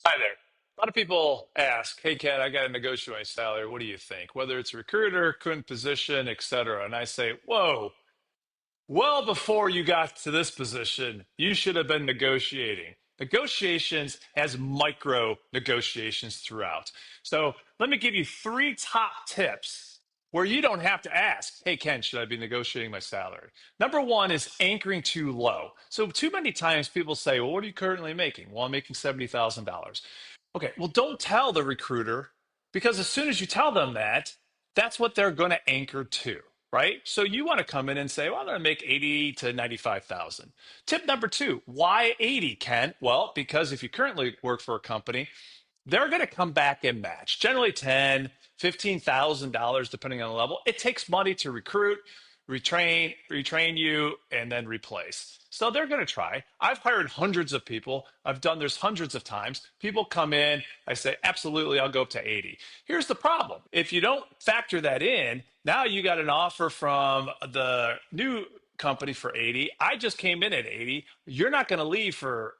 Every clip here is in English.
Hi there. A lot of people ask, "Hey, Ken, I got to negotiate my salary. What do you think?" Whether it's a recruiter, current position, etc. And I say, "Whoa, well, before you got to this position, you should have been negotiating." Negotiations has micro negotiations throughout. So let me give you three top tips where you don't have to ask, "Hey, Ken, should I be negotiating my salary?" Number one is anchoring too low. So too many times people say, "Well, what are you currently making?" "Well, I'm making $70,000. Okay, well, don't tell the recruiter because as soon as you tell them that, that's what they're going to anchor to, right? So you want to come in and say, "Well, I'm going to make 80 to 95,000." Tip number two, why 80, Ken? Well, because if you currently work for a company, they're going to come back and match generally 10, $15,000 depending on the level. It takes money to recruit, retrain you, and then replace. So they're going to try. I've hired hundreds of people. I've done this hundreds of times. People come in, I say, "Absolutely, I'll go up to 80." Here's the problem. If you don't factor that in, now you got an offer from the new company for 80. I just came in at 80. You're not going to leave for,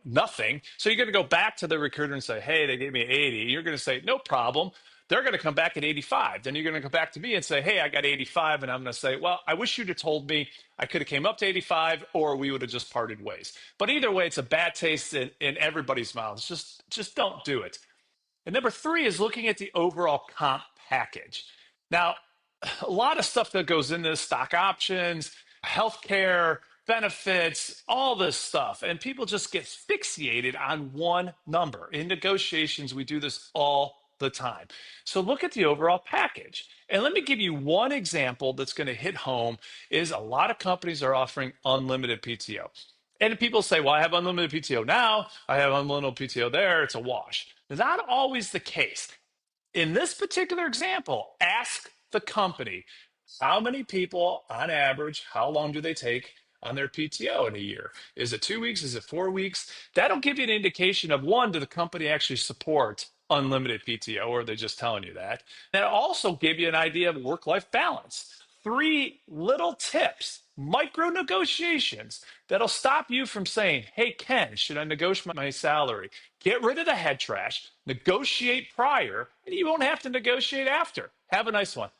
nothing. So you're going to go back to the recruiter and say, "Hey, they gave me 80." You're going to say, "No problem." They're going to come back at 85. Then you're going to come back to me and say, "Hey, I got 85." And I'm going to say, "Well, I wish you'd have told me. I could have came up to 85 or we would have just parted ways." But either way, it's a bad taste in everybody's mouths. Just don't do it. And number three is looking at the overall comp package. Now, a lot of stuff that goes into this, stock options, healthcare, benefits, all this stuff. And people just get fixated on one number. In negotiations, we do this all the time. So look at the overall package. And let me give you one example that's going to hit home is a lot of companies are offering unlimited PTO. And people say, "Well, I have unlimited PTO now. I have unlimited PTO there. It's a wash." Not always the case. In this particular example, ask the company how many people on average, how long do they take on their PTO in a year? Is it 2 weeks? Is it 4 weeks? That'll give you an indication of one, do the company actually support unlimited PTO or are they just telling you that? That'll also give you an idea of work life balance. Three little tips, micro negotiations that'll stop you from saying, "Hey, Ken, should I negotiate my salary?" Get rid of the head trash, negotiate prior, and you won't have to negotiate after. Have a nice one.